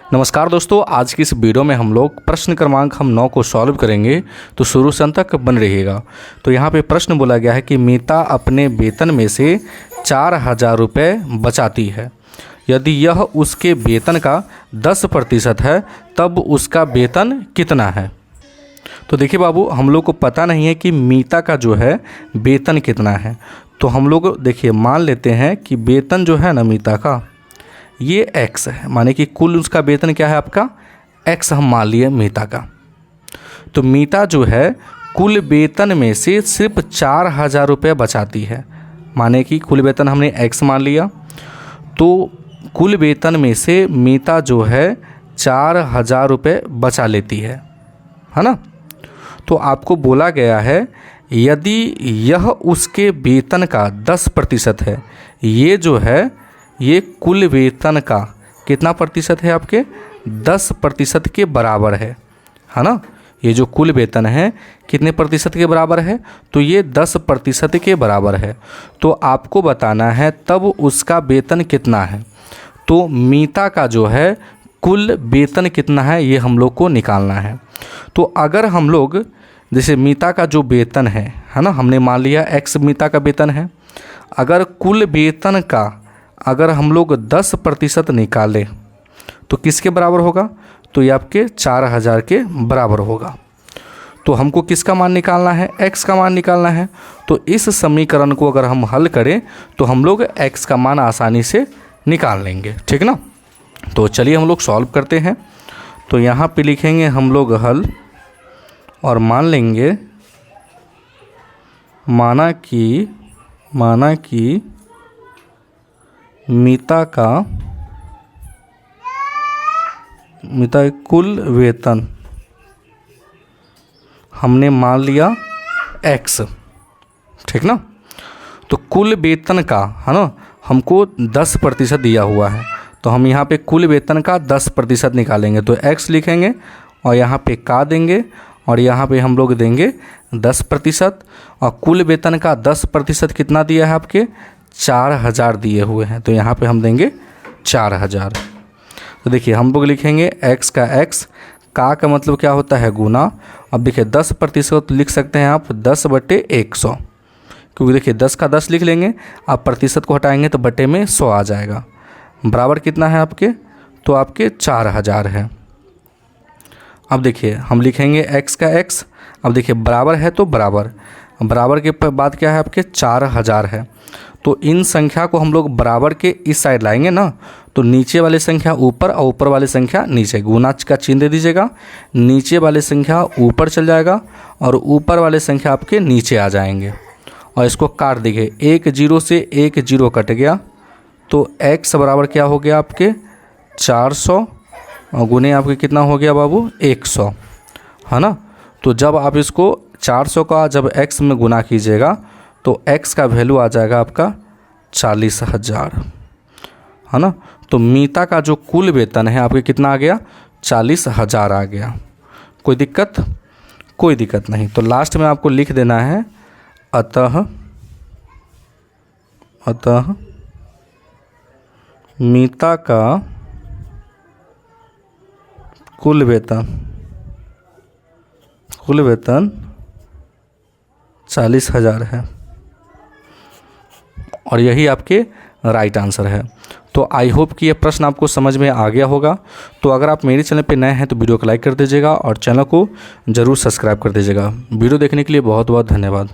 नमस्कार दोस्तों, आज की इस वीडियो में हम लोग प्रश्न क्रमांक 9 को सॉल्व करेंगे। तो शुरू से अंत तक बन रहिएगा। तो यहाँ पे प्रश्न बोला गया है कि मीता अपने वेतन में से 4,000 रुपये बचाती है। यदि यह उसके वेतन का 10% है तब उसका वेतन कितना है। तो देखिए बाबू, हम लोग को पता नहीं है कि मीता का जो है वेतन कितना है। तो हम लोग देखिए मान लेते हैं कि वेतन जो है ना मीता का ये x है, माने कि कुल उसका वेतन क्या है आपका x हम मान लिए मीता का। तो मीता जो है कुल वेतन में से सिर्फ 4,000 रुपये बचाती है, माने कि कुल वेतन हमने x मान लिया। तो कुल वेतन में से मीता जो है 4,000 रुपये बचा लेती है ना। तो आपको बोला गया है यदि यह उसके वेतन का 10% है, ये जो है ये कुल वेतन का कितना प्रतिशत है आपके 10% के बराबर है ना। ये जो कुल वेतन है कितने प्रतिशत के बराबर है, तो ये 10% के बराबर है। तो आपको बताना है तब उसका वेतन कितना है। तो मीता का जो है कुल वेतन कितना है ये हम लोग को निकालना है। तो अगर हम लोग जैसे मीता का जो वेतन है ना, हमने मान लिया x मीता का वेतन है। अगर कुल वेतन का अगर हम लोग 10% निकालें तो किसके बराबर होगा, तो ये आपके 4,000 के बराबर होगा। तो हमको किसका मान निकालना है, x का मान निकालना है। तो इस समीकरण को अगर हम हल करें तो हम लोग x का मान आसानी से निकाल लेंगे, ठीक ना। तो चलिए हम लोग सॉल्व करते हैं। तो यहाँ पे लिखेंगे हम लोग हल और मान लेंगे माना कि मीता का कुल वेतन हमने मान लिया x, ठीक ना। तो कुल वेतन का है ना हमको 10% दिया हुआ है। तो हम यहाँ पे कुल वेतन का 10% निकालेंगे। तो x लिखेंगे और यहाँ पे का देंगे और यहाँ पे हम लोग देंगे 10%। और कुल वेतन का 10% कितना दिया है आपके 4,000 दिए हुए हैं। तो यहाँ पे हम देंगे 4,000। तो देखिए हम लोग लिखेंगे x का x, का मतलब क्या होता है गुना। अब देखिए 10% लिख सकते हैं आप 10/100, क्योंकि देखिए 10 का 10 लिख लेंगे, आप प्रतिशत को हटाएंगे तो बटे में 100 आ जाएगा। बराबर कितना है आपके, तो आपके 4,000 है। अब देखिए हम लिखेंगे x का x। अब देखिए बराबर है तो बराबर के बाद क्या है आपके 4,000 है। तो इन संख्या को हम लोग बराबर के इस साइड लाएंगे ना, तो नीचे वाली संख्या ऊपर और ऊपर वाली संख्या नीचे, गुना का चिन्ह दे दीजिएगा। नीचे वाली संख्या ऊपर चल जाएगा और ऊपर वाले संख्या आपके नीचे आ जाएंगे। और इसको काट दीजिए, 1 0 से 1 0 कट गया। तो x बराबर क्या हो गया आपके 400 और गुने आपके कितना हो गया बाबू 100, है ना। तो जब आप इसको 400 का जब x में गुना कीजिएगा तो x का वैल्यू आ जाएगा आपका 40,000, है ना। तो मीता का जो कुल वेतन है आपके कितना आ गया 40,000 आ गया। कोई दिक्कत नहीं। तो लास्ट में आपको लिख देना है अतः मीता का कुल वेतन 40,000 है। और यही आपके राइट आंसर है। तो आई होप कि ये प्रश्न आपको समझ में आ गया होगा। तो अगर आप मेरे चैनल पे नए हैं तो वीडियो को लाइक कर दीजिएगा और चैनल को ज़रूर सब्सक्राइब कर दीजिएगा। वीडियो देखने के लिए बहुत बहुत धन्यवाद।